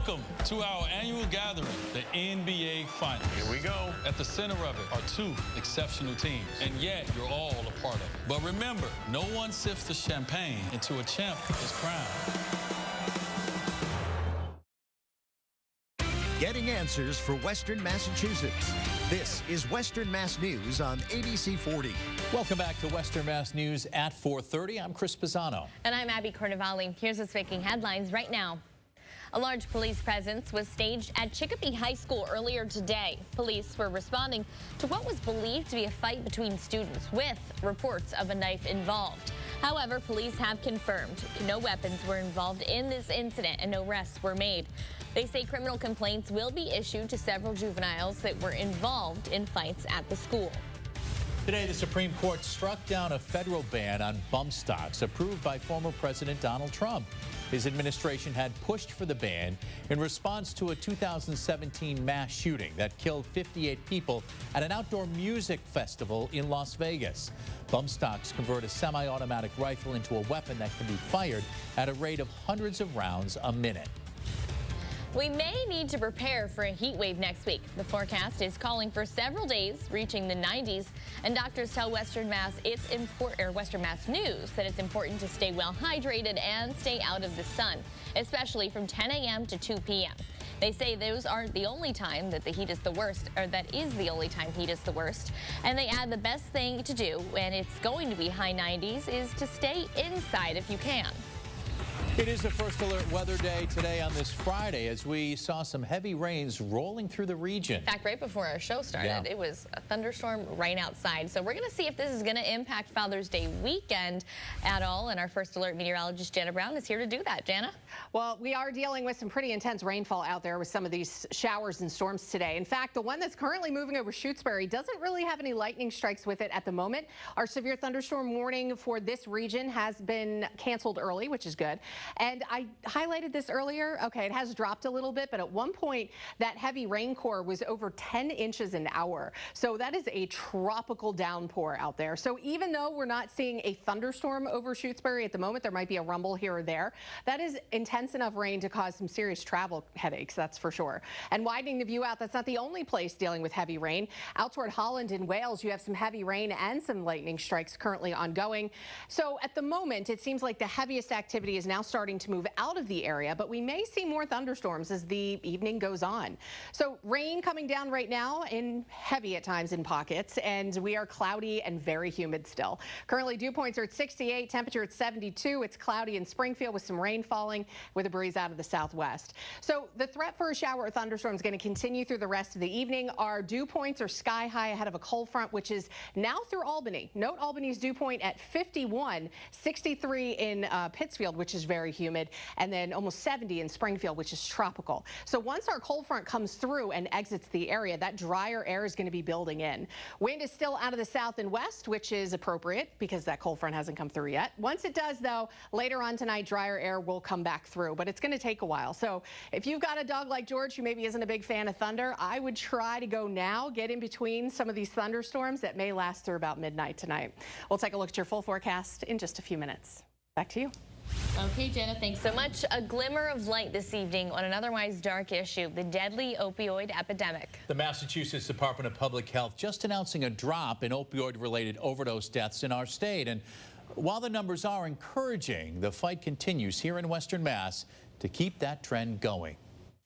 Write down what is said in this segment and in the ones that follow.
Welcome to our annual gathering, the NBA Finals. Here we go. At the center of it are two exceptional teams, and yet you're all a part of it. But remember, no one sips the champagne until a champ is crowned. Getting answers for Western Massachusetts. This is Western Mass News on ABC 40. Welcome back to Western Mass News at 4:30. I'm Chris Pisano. And I'm Abby Carnevale. Here's what's making headlines right now. A large police presence was staged at Chicopee High School earlier today. Police were responding to what was believed to be a fight between students with reports of a knife involved. However, police have confirmed no weapons were involved in this incident and no arrests were made. They say criminal complaints will be issued to several juveniles that were involved in fights at the school. Today, the Supreme Court struck down a federal ban on bump stocks approved by former President Donald Trump. His administration had pushed for the ban in response to a 2017 mass shooting that killed 58 people at an outdoor music festival in Las Vegas. Bump stocks convert a semi-automatic rifle into a weapon that can be fired at a rate of hundreds of rounds a minute. We may need to prepare for a heat wave next week. The forecast is calling for several days reaching the 90s, and doctors tell Western Mass News that it's important to stay well hydrated and stay out of the sun, especially from 10 a.m. to 2 p.m. They say those aren't the only time that the heat is the worst, or that is the only time heat is the worst. And they add the best thing to do when it's going to be high 90s is to stay inside if you can. It is the first alert weather day today on this Friday as we saw some heavy rains rolling through the region. In fact, right before our show started, It was a thunderstorm right outside. So we're going to see if this is going to impact Father's Day weekend at all. And our first alert meteorologist, Jana Brown, is here to do that. Jana? Well, we are dealing with some pretty intense rainfall out there with some of these showers and storms today. In fact, the one that's currently moving over Shutesbury doesn't really have any lightning strikes with it at the moment. Our severe thunderstorm warning for this region has been canceled early, which is good. And I highlighted this earlier. Okay, it has dropped a little bit, but at one point, that heavy rain core was over 10 inches an hour. So that is a tropical downpour out there. So even though we're not seeing a thunderstorm over Shutesbury at the moment, there might be a rumble here or there. That is intense enough rain to cause some serious travel headaches, that's for sure. And widening the view out, that's not the only place dealing with heavy rain. Out toward Holland and Wales, you have some heavy rain and some lightning strikes currently ongoing. So at the moment, it seems like the heaviest activity is now starting to move out of the area, but we may see more thunderstorms as the evening goes on. So rain coming down right now, in heavy at times in pockets, and we are cloudy and very humid still. Currently, dew points are at 68, temperature at 72. It's cloudy in Springfield with some rain falling with a breeze out of the southwest. So the threat for a shower or thunderstorm is going to continue through the rest of the evening. Our dew points are sky high ahead of a cold front, which is now through Albany. Note Albany's dew point at 51, 63 in Pittsfield, which is very humid, and then almost 70 in Springfield, which is tropical. So once our cold front comes through and exits the area, that drier air is going to be building in. Wind is still out of the south and west, which is appropriate because that cold front hasn't come through yet. Once it does, though, later on tonight, drier air will come back through, but it's going to take a while. So if you've got a dog like George who maybe isn't a big fan of thunder, I would try to go now, get in between some of these thunderstorms that may last through about midnight tonight. We'll take a look at your full forecast in just a few minutes. Back to you. Okay, Jenna, thanks so much. A glimmer of light this evening on an otherwise dark issue, the deadly opioid epidemic. The Massachusetts Department of Public Health just announcing a drop in opioid-related overdose deaths in our state. And while the numbers are encouraging, the fight continues here in Western Mass to keep that trend going.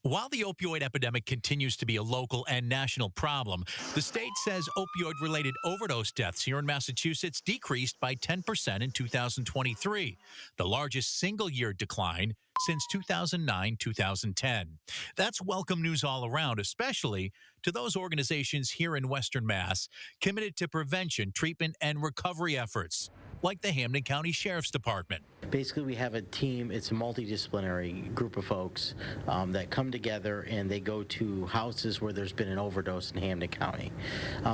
While the opioid epidemic continues to be a local and national problem, the state says opioid-related overdose deaths here in Massachusetts decreased by 10% in 2023, the largest single-year decline since 2009-2010. That's welcome news all around, especially to those organizations here in Western Mass committed to prevention, treatment, and recovery efforts, like the Hampden County Sheriff's Department. Basically, we have a team. It's a multidisciplinary group of folks that come together and they go to houses where there's been an overdose in Hampden County.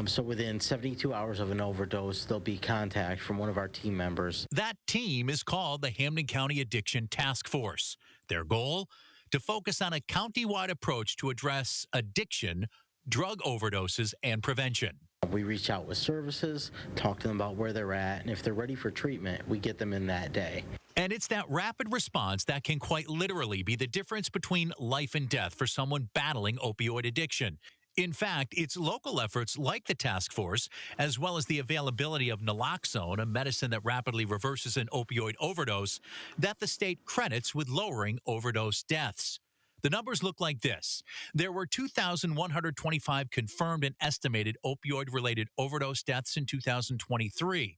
So within 72 hours of an overdose, there'll be contact from one of our team members. That team is called the Hampden County Addiction Task Force. Their goal? To focus on a county-wide approach to address addiction, drug overdoses, and prevention. We reach out with services, talk to them about where they're at, and if they're ready for treatment, we get them in that day. And it's that rapid response that can quite literally be the difference between life and death for someone battling opioid addiction. In fact, it's local efforts like the task force, as well as the availability of naloxone, a medicine that rapidly reverses an opioid overdose, that the state credits with lowering overdose deaths. The numbers look like this. There were 2,125 confirmed and estimated opioid-related overdose deaths in 2023.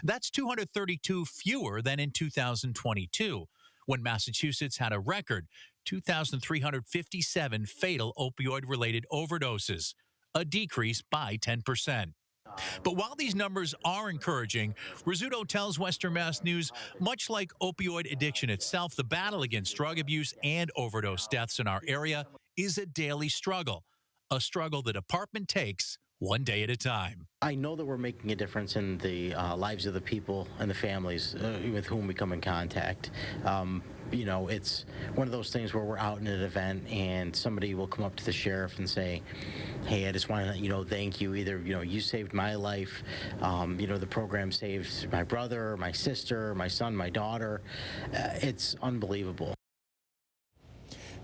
That's 232 fewer than in 2022, when Massachusetts had a record 2,357 fatal opioid-related overdoses, a decrease by 10%. But while these numbers are encouraging, Rizzuto tells Western Mass News, much like opioid addiction itself, the battle against drug abuse and overdose deaths in our area is a daily struggle, a struggle the department takes one day at a time. I know that we're making a difference in the lives of the people and the families with whom we come in contact. You know, it's one of those things where we're out in an event and somebody will come up to the sheriff and say, hey, I just want to let you know, thank you. Either, you know, you saved my life, you know, the program saved my brother, my sister, my son, my daughter. It's unbelievable.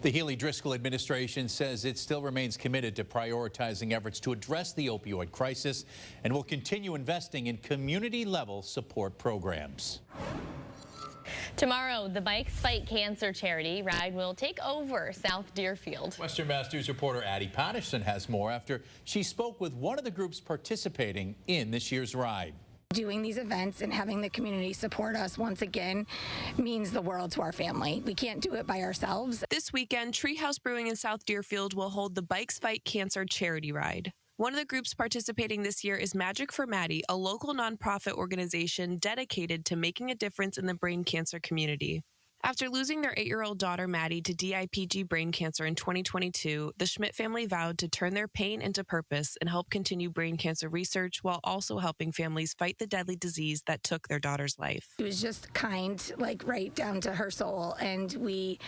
The Healy-Driscoll administration says it still remains committed to prioritizing efforts to address the opioid crisis and will continue investing in community-level support programs. Tomorrow, the Bikes Fight Cancer charity ride will take over South Deerfield. Western Mass News reporter Addie Patterson has more after she spoke with one of the groups participating in this year's ride. Doing these events and having the community support us once again means the world to our family. We can't do it by ourselves. This weekend, Treehouse Brewing in South Deerfield will hold the Bikes Fight Cancer charity ride. One of the groups participating this year is Magic for Maddie, a local nonprofit organization dedicated to making a difference in the brain cancer community. After losing their 8-year-old daughter, Maddie, to DIPG brain cancer in 2022, the Schmidt family vowed to turn their pain into purpose and help continue brain cancer research while also helping families fight the deadly disease that took their daughter's life. She was just kind, like right down to her soul, and we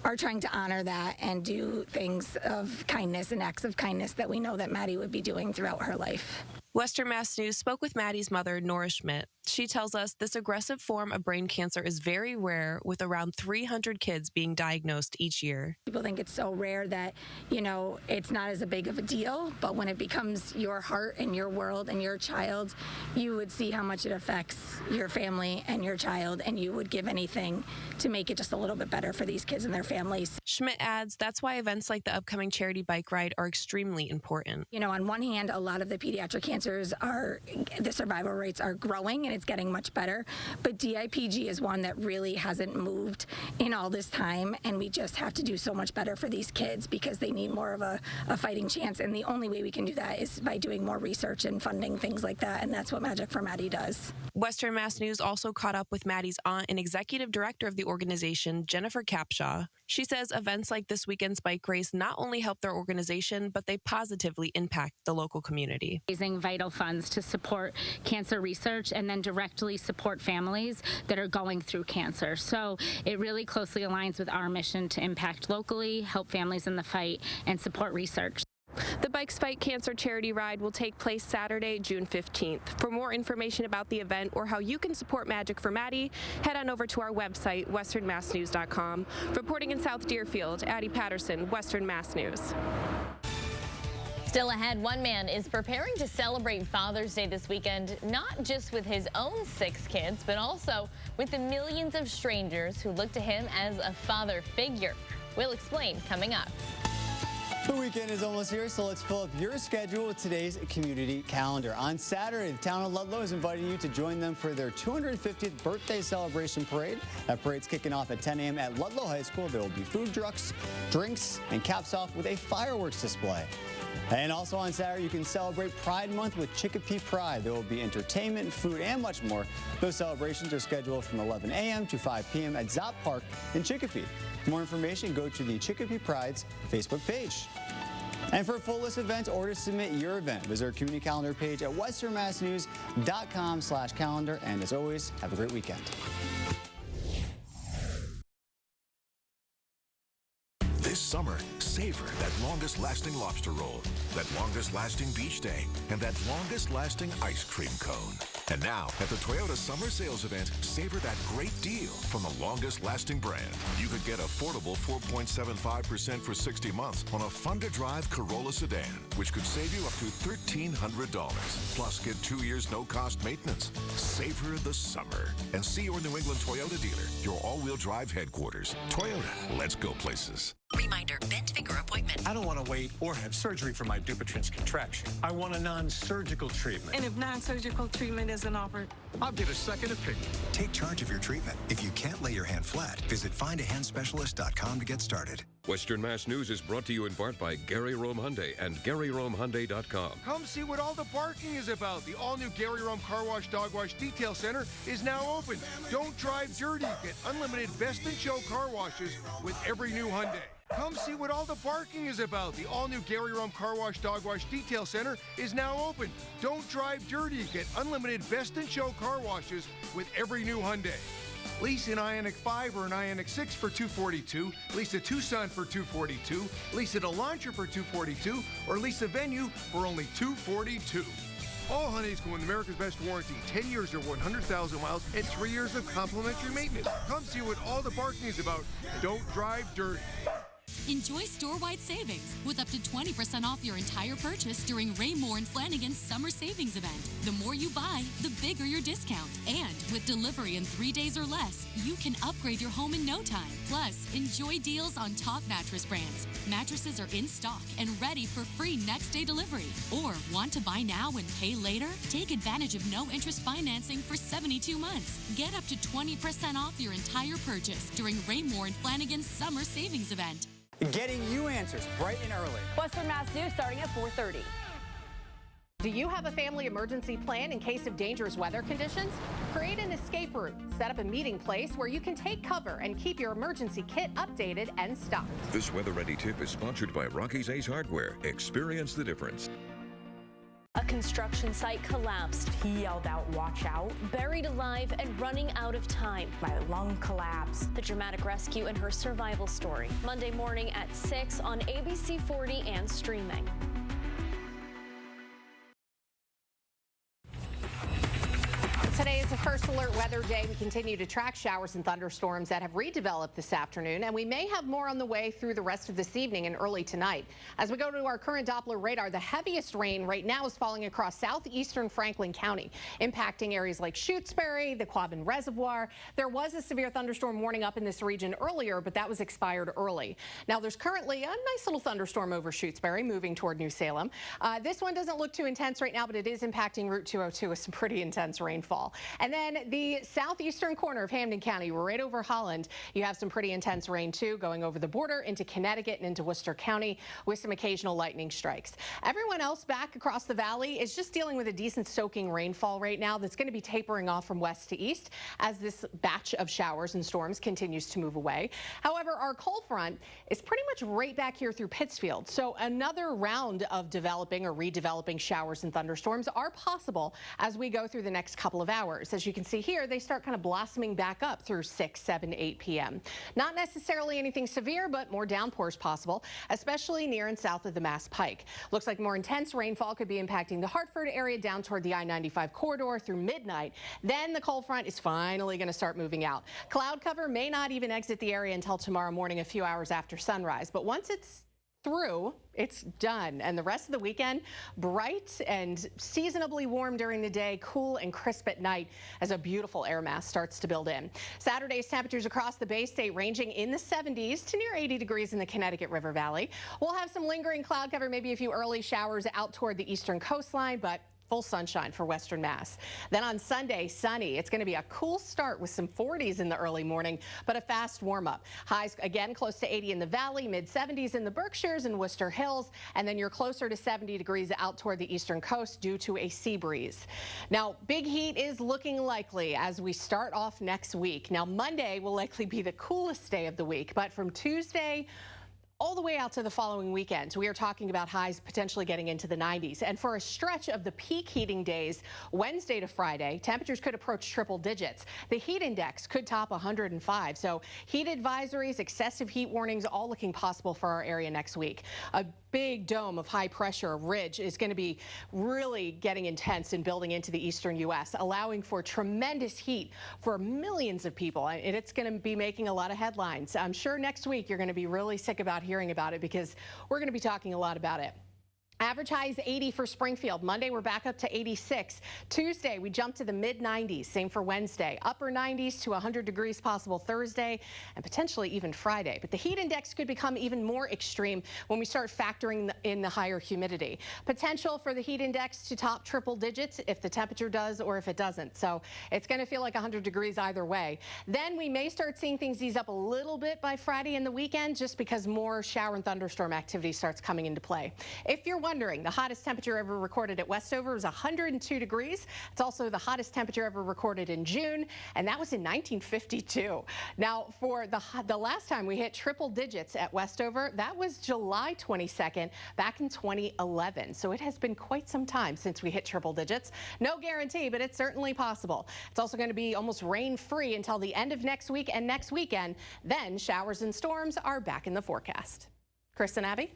are trying to honor that and do things of kindness and acts of kindness that we know that Maddie would be doing throughout her life. Western Mass News spoke with Maddie's mother, Nora Schmidt. She tells us this aggressive form of brain cancer is very rare, with around 300 kids being diagnosed each year. People think it's so rare that, you know, it's not as big of a deal, but when it becomes your heart and your world and your child, you would see how much it affects your family and your child, and you would give anything to make it just a little bit better for these kids and their families. Schmidt adds that's why events like the upcoming charity bike ride are extremely important. You know, on one hand, a lot of the pediatric cancers the survival rates are growing and it's getting much better, but DIPG is one that really hasn't moved in all this time, and we just have to do so much better for these kids because they need more of a fighting chance, and the only way we can do that is by doing more research and funding things like that, and that's what Magic for Maddie does. Western Mass News also caught up with Maddie's aunt and executive director of the organization, Jennifer Capshaw. She says events like this weekend's bike race not only help their organization, but they positively impact the local community. Raising vital funds to support cancer research and then directly support families that are going through cancer. So it really closely aligns with our mission to impact locally, help families in the fight, and support research. The Bikes Fight Cancer charity ride will take place Saturday, June 15th. For more information about the event or how you can support Magic for Maddie, head on over to our website, westernmassnews.com. Reporting in South Deerfield, Addie Patterson, Western Mass News. Still ahead, one man is preparing to celebrate Father's Day this weekend, not just with his own 6 kids, but also with the millions of strangers who look to him as a father figure. We'll explain coming up. The weekend is almost here, so let's fill up your schedule with today's community calendar. On Saturday, the town of Ludlow is inviting you to join them for their 250th birthday celebration parade. That parade's kicking off at 10 a.m. at Ludlow High School. There will be food trucks, drinks, and caps off with a fireworks display. And also on Saturday, you can celebrate Pride Month with Chicopee Pride. There will be entertainment, food, and much more. Those celebrations are scheduled from 11 a.m. to 5 p.m. at Zopp Park in Chicopee. For more information, go to the Chicopee Pride's Facebook page. And for a full list of events or to submit your event, visit our community calendar page at westernmassnews.com/calendar. And as always, have a great weekend. This summer, savor that longest-lasting lobster roll, that longest-lasting beach day, and that longest-lasting ice cream cone. And now, at the Toyota Summer Sales Event, savor that great deal from the longest-lasting brand. You could get affordable 4.75% for 60 months on a fun-to-drive Corolla sedan, which could save you up to $1,300. Plus, get 2 years no-cost maintenance. Savor the summer and see your New England Toyota dealer, your all-wheel drive headquarters. Toyota, let's go places. Reminder, bent finger appointment. I don't want to wait or have surgery for my Dupuytren's contraction. I want a non-surgical treatment. And if non-surgical treatment isn't offered? I'll get a second opinion. Take charge of your treatment. If you can't lay your hand flat, visit findahandspecialist.com to get started. Western Mass News is brought to you in part by Gary Rome Hyundai and GaryRomeHyundai.com. Come see what all the barking is about. The all-new Gary Rome Car Wash Dog Wash Detail Center is now open. Don't drive dirty. Get unlimited best-in-show car washes with every new Hyundai. Come see what all the barking is about. The all-new Gary Rome Car Wash Dog Wash Detail Center is now open. Don't drive dirty. Get unlimited best-in-show car washes with every new Hyundai. Lease an Ioniq 5 or an Ioniq 6 for $242. Lease a Tucson for $242. Lease an Elantra for $242. Or lease a Venue for only $242. All Hyundais come with America's Best warranty, 10 years or 100,000 miles, and 3 years of complimentary maintenance. Come see what all the barking is about. Don't drive dirty. Enjoy store-wide savings with up to 20% off your entire purchase during Ray Moore and Flanagan's Summer Savings Event. The more you buy, the bigger your discount. And with delivery in 3 days or less, you can upgrade your home in no time. Plus, enjoy deals on top mattress brands. Mattresses are in stock and ready for free next-day delivery. Or want to buy now and pay later? Take advantage of no-interest financing for 72 months. Get up to 20% off your entire purchase during Ray Moore and Flanagan's Summer Savings Event. Getting you answers bright and early. Western Mass News starting at 4:30. Do you have a family emergency plan in case of dangerous weather conditions? Create an escape route. Set up a meeting place where you can take cover and keep your emergency kit updated and stocked. This weather-ready tip is sponsored by Rocky's Ace Hardware. Experience the difference. A construction site collapsed. He yelled out, "Watch out." Buried alive and running out of time. My lung collapsed. The dramatic rescue and her survival story. Monday morning at 6 on ABC 40 and streaming. Today is the first alert weather day. We continue to track showers and thunderstorms that have redeveloped this afternoon, and we may have more on the way through the rest of this evening and early tonight. As we go to our current Doppler radar, the heaviest rain right now is falling across southeastern Franklin County, impacting areas like Shutesbury, the Quabbin Reservoir. There was a severe thunderstorm warning up in this region earlier, but that was expired early. Now there's currently a nice little thunderstorm over Shutesbury moving toward New Salem. This one doesn't look too intense right now, but it is impacting Route 202 with some pretty intense rainfall. And then the southeastern corner of Hampden County, right over Holland, you have some pretty intense rain too, going over the border into Connecticut and into Worcester County with some occasional lightning strikes. Everyone else back across the valley is just dealing with a decent soaking rainfall right now that's going to be tapering off from west to east as this batch of showers and storms continues to move away. However, our cold front is pretty much right back here through Pittsfield. So another round of developing or redeveloping showers and thunderstorms are possible as we go through the next couple of hours. As you can see here, they start kind of blossoming back up through 6, 7, 8 p.m. Not necessarily anything severe, but more downpours possible, especially near and south of the Mass Pike. Looks like more intense rainfall could be impacting the Hartford area down toward the I-95 corridor through midnight. Then the cold front is finally going to start moving out. Cloud cover may not even exit the area until tomorrow morning, a few hours after sunrise. But once it's through, it's done. And the rest of the weekend, bright and seasonably warm during the day, cool and crisp at night as a beautiful air mass starts to build in. Saturday's temperatures across the Bay State ranging in the 70s to near 80 degrees in the Connecticut River Valley. We'll have some lingering cloud cover, maybe a few early showers out toward the eastern coastline, but full sunshine for Western Mass. Then on Sunday, sunny. It's going to be a cool start with some 40s in the early morning, but a fast warm up. Highs again close to 80 in the valley, mid 70s in the Berkshires and Worcester Hills, and then you're closer to 70 degrees out toward the eastern coast due to a sea breeze. Now, big heat is looking likely as we start off next week. Now, Monday will likely be the coolest day of the week, but from Tuesday all the way out to the following weekend. We are talking about highs potentially getting into the 90s. And for a stretch of the peak heating days, Wednesday to Friday, temperatures could approach triple digits. The heat index could top 105. So heat advisories, excessive heat warnings, all looking possible for our area next week. A big dome of high pressure ridge is going to be really getting intense and building into the eastern U.S., allowing for tremendous heat for millions of people. And it's going to be making a lot of headlines. I'm sure next week you're going to be really sick about hearing about it because we're going to be talking a lot about it. Average highs 80 for Springfield. Monday, we're back up to 86. Tuesday, we jump to the mid-90s. Same for Wednesday. Upper 90s to 100 degrees possible Thursday and potentially even Friday. But the heat index could become even more extreme when we start factoring in the higher humidity. Potential for the heat index to top triple digits if the temperature does or if it doesn't. So it's going to feel like 100 degrees either way. Then we may start seeing things ease up a little bit by Friday and the weekend just because more shower and thunderstorm activity starts coming into play. If you're wondering, the hottest temperature ever recorded at Westover was 102 degrees. It's also the hottest temperature ever recorded in June, and that was in 1952. Now, for the last time we hit triple digits at Westover, that was July 22nd, back in 2011. So it has been quite some time since we hit triple digits. No guarantee, but it's certainly possible. It's also going to be almost rain-free until the end of next week and next weekend. Then showers and storms are back in the forecast. Chris and Abby?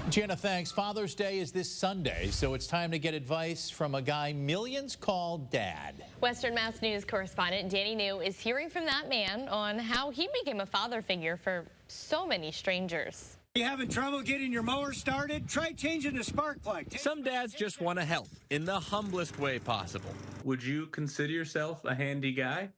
Jenna, thanks. Father's Day is this Sunday, so it's time to get advice from a guy millions call Dad. Western Mass News correspondent Danny New is hearing from that man on how he became a father figure for so many strangers. You having trouble getting your mower started? Try changing the spark plug. Some dads just want to help in the humblest way possible. Would you consider yourself a handy guy?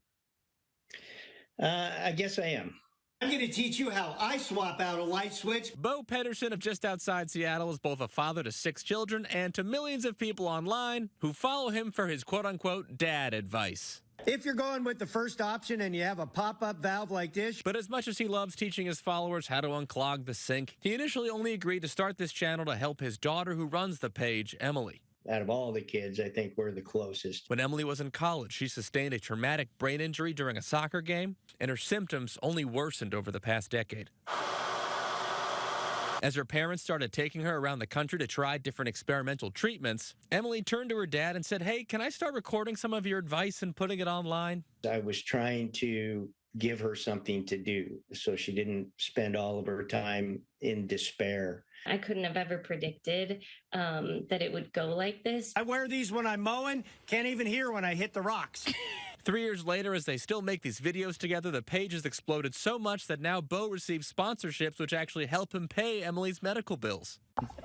I guess I am. I'm going to teach you how I swap out a light switch. Bo Pedersen of just outside Seattle is both a father to 6 children and to millions of people online who follow him for his quote-unquote dad advice. If you're going with the first option and you have a pop-up valve like this. But as much as he loves teaching his followers how to unclog the sink, he initially only agreed to start this channel to help his daughter who runs the page, Emily. Out of all the kids, I think we're the closest. When Emily was in college, she sustained a traumatic brain injury during a soccer game, and her symptoms only worsened over the past decade. As her parents started taking her around the country to try different experimental treatments, Emily turned to her dad and said, "Hey, can I start recording some of your advice and putting it online?" I was trying to give her something to do so she didn't spend all of her time in despair. I couldn't have ever predicted that it would go like this. I wear these when I'm mowing, can't even hear when I hit the rocks. 3 years later, as they still make these videos together, the page has exploded so much that now Bo receives sponsorships which actually help him pay Emily's medical bills.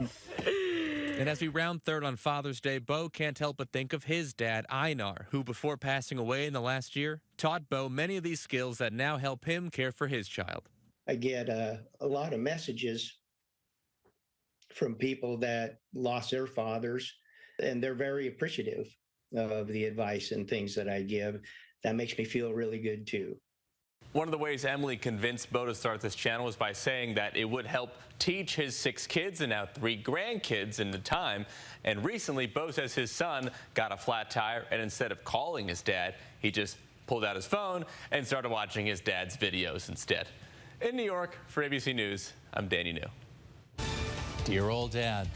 And as we round third on Father's Day, Bo can't help but think of his dad, Einar, who before passing away in the last year, taught Bo many of these skills that now help him care for his child. I get a lot of messages from people that lost their fathers, and they're very appreciative of the advice and things that I give. That makes me feel really good, too. One of the ways Emily convinced Bo to start this channel was by saying that it would help teach his 6 kids and now 3 grandkids in the time. And recently, Bo says his son got a flat tire, and instead of calling his dad, he just pulled out his phone and started watching his dad's videos instead. In New York, for ABC News, I'm Danny New. Dear old Dad.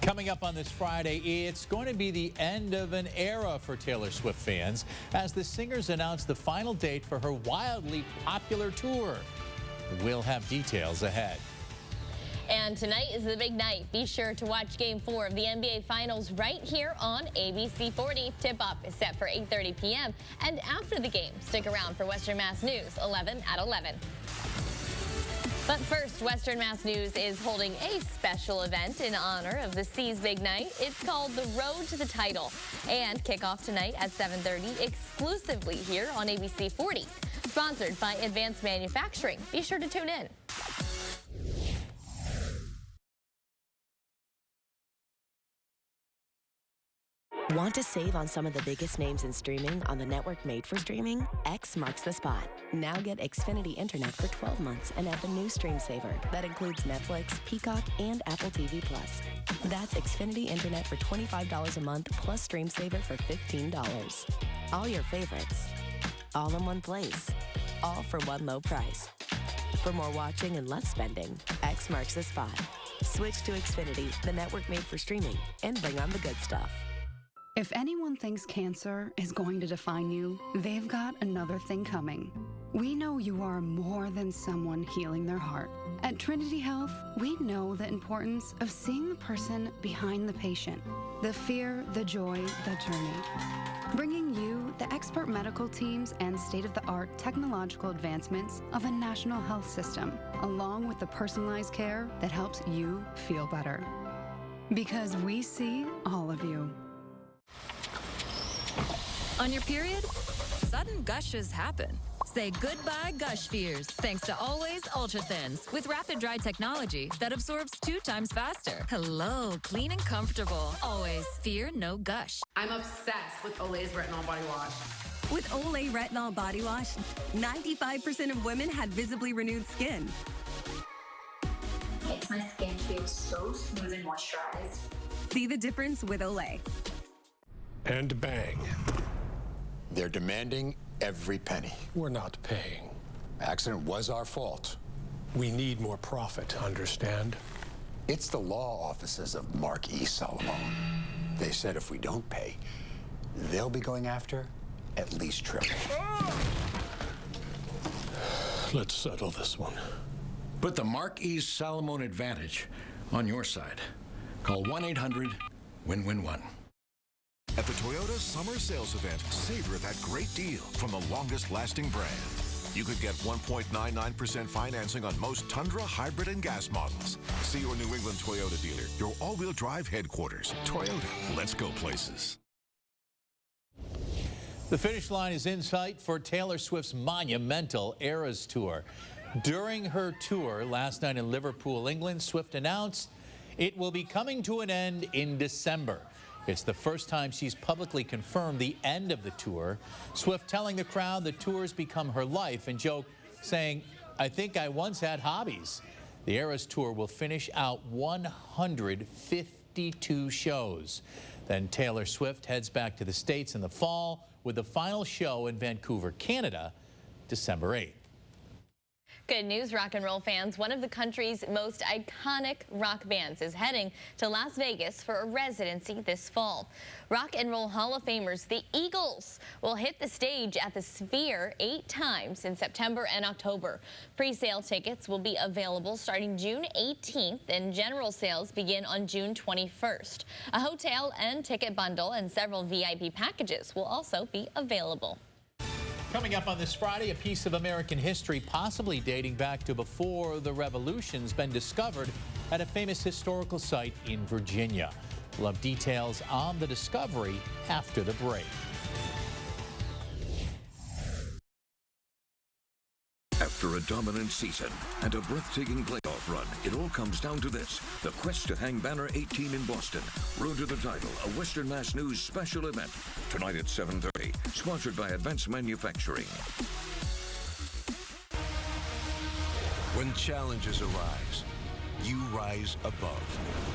Coming up on this Friday, it's going to be the end of an era for Taylor Swift fans as the singers announce the final date for her wildly popular tour. We'll have details ahead. And tonight is the big night. Be sure to watch Game 4 of the NBA Finals right here on ABC 40. Tip-off is set for 8:30 p.m. And after the game, stick around for Western Mass News, 11 at 11. But first, Western Mass News is holding a special event in honor of the C's big night. It's called The Road to the Title and kickoff tonight at 7:30 exclusively here on ABC 40. Sponsored by Advanced Manufacturing. Be sure to tune in. Want to save on some of the biggest names in streaming on the network made for streaming? X marks the spot. Now get Xfinity Internet for 12 months and add the new Stream Saver that includes Netflix, Peacock, and Apple TV+. That's Xfinity Internet for $25 a month plus Stream Saver for $15. All your favorites, all in one place, all for one low price. For more watching and less spending, X marks the spot. Switch to Xfinity, the network made for streaming, and bring on the good stuff. If anyone thinks cancer is going to define you, they've got another thing coming. We know you are more than someone healing their heart. At Trinity Health, we know the importance of seeing the person behind the patient, the fear, the joy, the journey. Bringing you the expert medical teams and state-of-the-art technological advancements of a national health system, along with the personalized care that helps you feel better. Because we see all of you. On your period, sudden gushes happen. Say goodbye gush fears thanks to Always Ultra Thins with rapid dry technology that absorbs 2 times faster. Hello, clean and comfortable. Always fear no gush. I'm obsessed with Olay's Retinol Body Wash. With Olay Retinol Body Wash, 95% of women had visibly renewed skin. Makes my skin feel so smooth and moisturized. See the difference with Olay. And bang. They're demanding every penny. We're not paying. Accident was our fault. We need more profit, understand? It's the law offices of Mark E. Solomon. They said if we don't pay, they'll be going after at least triple. Let's settle this one. Put the Mark E. Solomon advantage on your side. Call 1-800-WIN-WIN-1. At the Toyota Summer Sales Event, savor that great deal from the longest-lasting brand. You could get 1.99% financing on most Tundra hybrid and gas models. See your New England Toyota dealer, your all-wheel drive headquarters. Toyota, let's go places. The finish line is in sight for Taylor Swift's monumental Eras Tour. During her tour last night in Liverpool, England, Swift announced it will be coming to an end in December. It's the first time she's publicly confirmed the end of the tour. Swift telling the crowd the tour's become her life and joked, saying, "I think I once had hobbies." The Eras Tour will finish out 152 shows. Then Taylor Swift heads back to the States in the fall with the final show in Vancouver, Canada, December 8th. Good news, rock and roll fans. One of the country's most iconic rock bands is heading to Las Vegas for a residency this fall. Rock and Roll Hall of Famers, the Eagles, will hit the stage at the Sphere 8 times in September and October. Pre-sale tickets will be available starting June 18th, and general sales begin on June 21st. A hotel and ticket bundle and several VIP packages will also be available. Coming up on this Friday, a piece of American history possibly dating back to before the Revolution's been discovered at a famous historical site in Virginia. We'll have details on the discovery after the break. After a dominant season and a breathtaking playoff run, it all comes down to this: the quest to hang banner 18 in Boston. Road to the Title, a Western Mass News special event. Tonight at 7:30, sponsored by Advanced Manufacturing. When challenges arise, you rise above.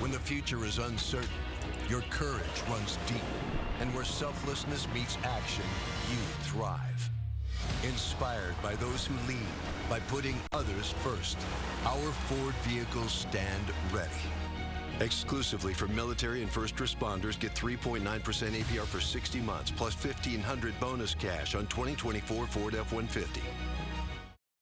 When the future is uncertain, your courage runs deep. And where selflessness meets action, you thrive. Inspired by those who lead, by putting others first, our Ford vehicles stand ready. Exclusively for military and first responders, get 3.9% APR for 60 months, plus $1,500 bonus cash on 2024 Ford F-150.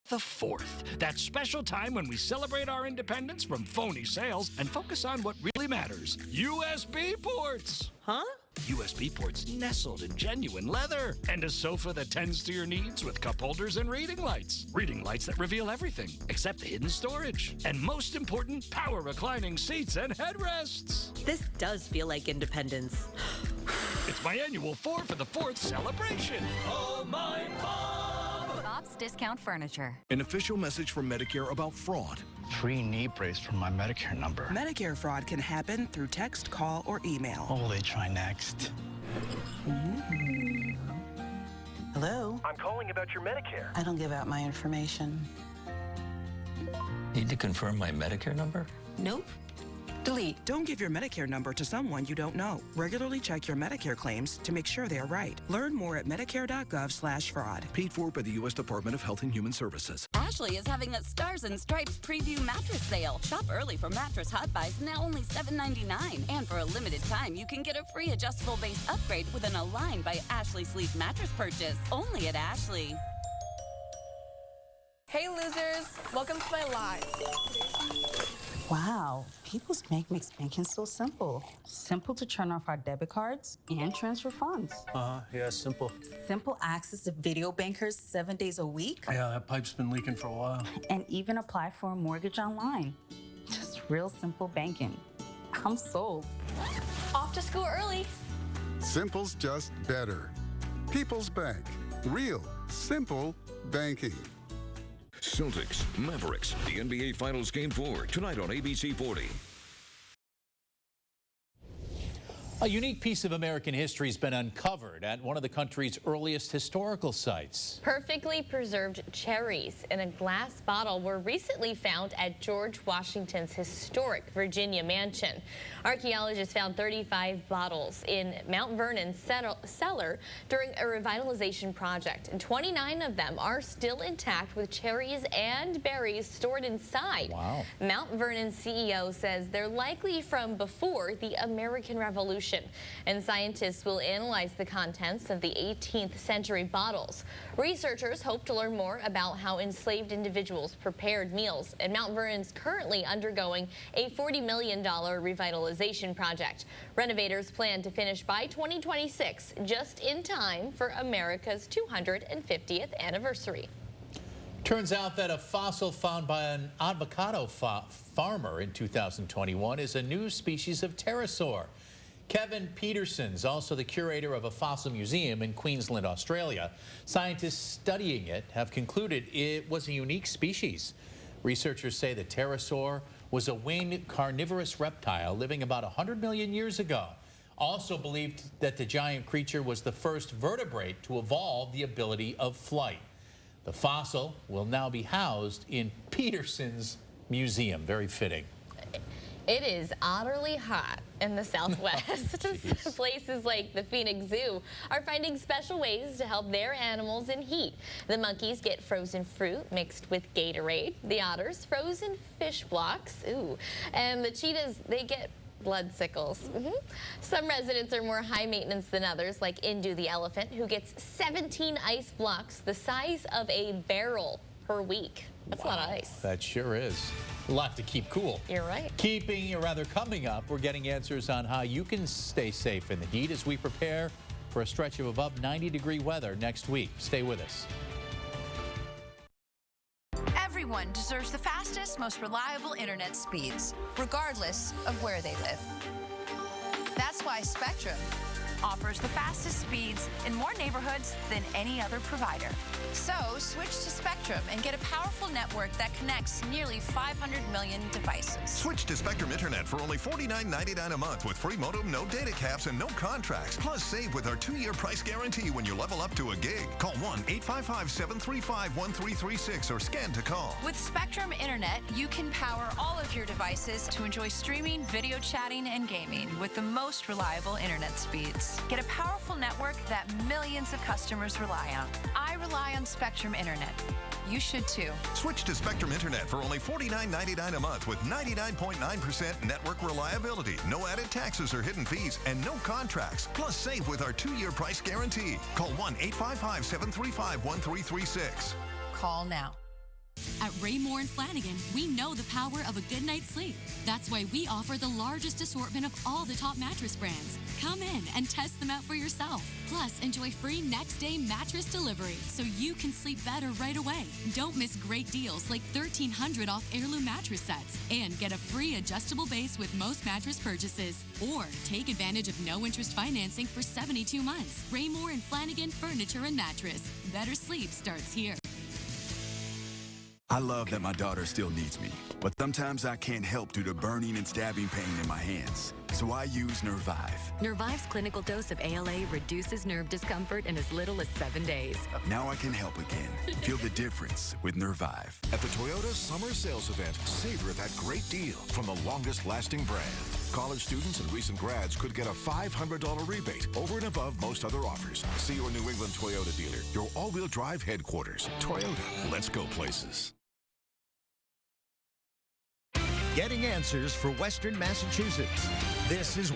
The 4th, that special time when we celebrate our independence from phony sales and focus on what really matters: USB ports. Huh? USB ports nestled in genuine leather. And a sofa that tends to your needs with cup holders and reading lights. Reading lights that reveal everything except the hidden storage. And most important, power reclining seats and headrests. This does feel like independence. It's my annual 4 for the 4th celebration. Oh, my mom! Bob's Discount Furniture. An official message from Medicare about fraud. Free knee brace from my Medicare number. Medicare fraud can happen through text, call, or email. What will they try next? Hello? I'm calling about your Medicare. I don't give out my information. Need to confirm my Medicare number? Nope. Delete. Don't give your Medicare number to someone you don't know. Regularly check your Medicare claims to make sure they are right. Learn more at medicare.gov/fraud. Paid for by the U.S. Department of Health and Human Services. Ashley is having a Stars and Stripes preview mattress sale. Shop early for mattress hot buys now only $7.99. And for a limited time, you can get a free adjustable base upgrade with an Align by Ashley Sleep mattress purchase. Only at Ashley. Hey losers, welcome to my live. Wow, People's Bank makes banking so simple. Simple to turn off our debit cards and transfer funds. Yeah, simple. Simple access to video bankers 7 days a week. Yeah, that pipe's been leaking for a while. And even apply for a mortgage online. Just real simple banking. I'm sold. Off to school early. Simple's just better. People's Bank. Real, simple banking. Celtics, Mavericks, the NBA Finals Game 4, tonight on ABC 40. A unique piece of American history has been uncovered at one of the country's earliest historical sites. Perfectly preserved cherries in a glass bottle were recently found at George Washington's historic Virginia mansion. Archaeologists found 35 bottles in Mount Vernon's cellar during a revitalization project, and 29 of them are still intact with cherries and berries stored inside. Wow. Mount Vernon's CEO says they're likely from before the American Revolution, and scientists will analyze the contents of the 18th century bottles. Researchers hope to learn more about how enslaved individuals prepared meals, and Mount Vernon's currently undergoing a $40 million revitalization project. Renovators plan to finish by 2026, just in time for America's 250th anniversary. Turns out that a fossil found by an avocado farmer in 2021 is a new species of pterosaur. Kevin Peterson's also the curator of a fossil museum in Queensland, Australia. Scientists studying it have concluded it was a unique species. Researchers say the pterosaur was a winged carnivorous reptile living about 100 million years ago. Also believed that the giant creature was the first vertebrate to evolve the ability of flight. The fossil will now be housed in Peterson's museum. Very fitting. It is utterly hot in the Southwest. Places like the Phoenix Zoo are finding special ways to help their animals in heat. The monkeys get frozen fruit mixed with Gatorade. The otters, frozen fish blocks. Ooh. And the cheetahs, they get blood sickles. Some residents are more high maintenance than others, like Indu the elephant, who gets 17 ice blocks the size of a barrel per week. That's a lot of ice. That sure is. A lot to keep cool. You're right. Coming up, we're getting answers on how you can stay safe in the heat as we prepare for a stretch of above 90-degree weather next week. Stay with us. Everyone deserves the fastest, most reliable internet speeds, regardless of where they live. That's why Spectrum offers the fastest speeds in more neighborhoods than any other provider. So switch to Spectrum and get a powerful network that connects nearly 500 million devices. Switch to Spectrum Internet for only $49.99 a month with free modem, no data caps, and no contracts. Plus, save with our 2-year price guarantee when you level up to a gig. Call 1-855-735-1336 or scan to call. With Spectrum Internet, you can power all of your devices to enjoy streaming, video chatting, and gaming with the most reliable internet speeds. Get a powerful network that millions of customers rely on. I rely on Spectrum Internet. You should too. Switch to Spectrum Internet for only $49.99 a month with 99.9% network reliability, no added taxes or hidden fees, and no contracts. Plus, save with our 2-year price guarantee. Call 1-855-735-1336. Call now. At Raymore and Flanigan, we know the power of a good night's sleep. That's why we offer the largest assortment of all the top mattress brands. Come in and test them out for yourself. Plus, enjoy free next-day mattress delivery so you can sleep better right away. Don't miss great deals like $1,300 off heirloom mattress sets and get a free adjustable base with most mattress purchases. Or take advantage of no-interest financing for 72 months. Raymore and Flanigan Furniture and Mattress. Better sleep starts here. I love that my daughter still needs me, but sometimes I can't help due to burning and stabbing pain in my hands. So I use Nervive. Nervive's clinical dose of ALA reduces nerve discomfort in as little as 7 days. Now I can help again. Feel the difference with Nervive. At the Toyota Summer Sales Event, savor that great deal from the longest-lasting brand. College students and recent grads could get a $500 rebate over and above most other offers. See your New England Toyota dealer, your all-wheel drive headquarters. Toyota, let's go places. getting answers for Western Massachusetts. This is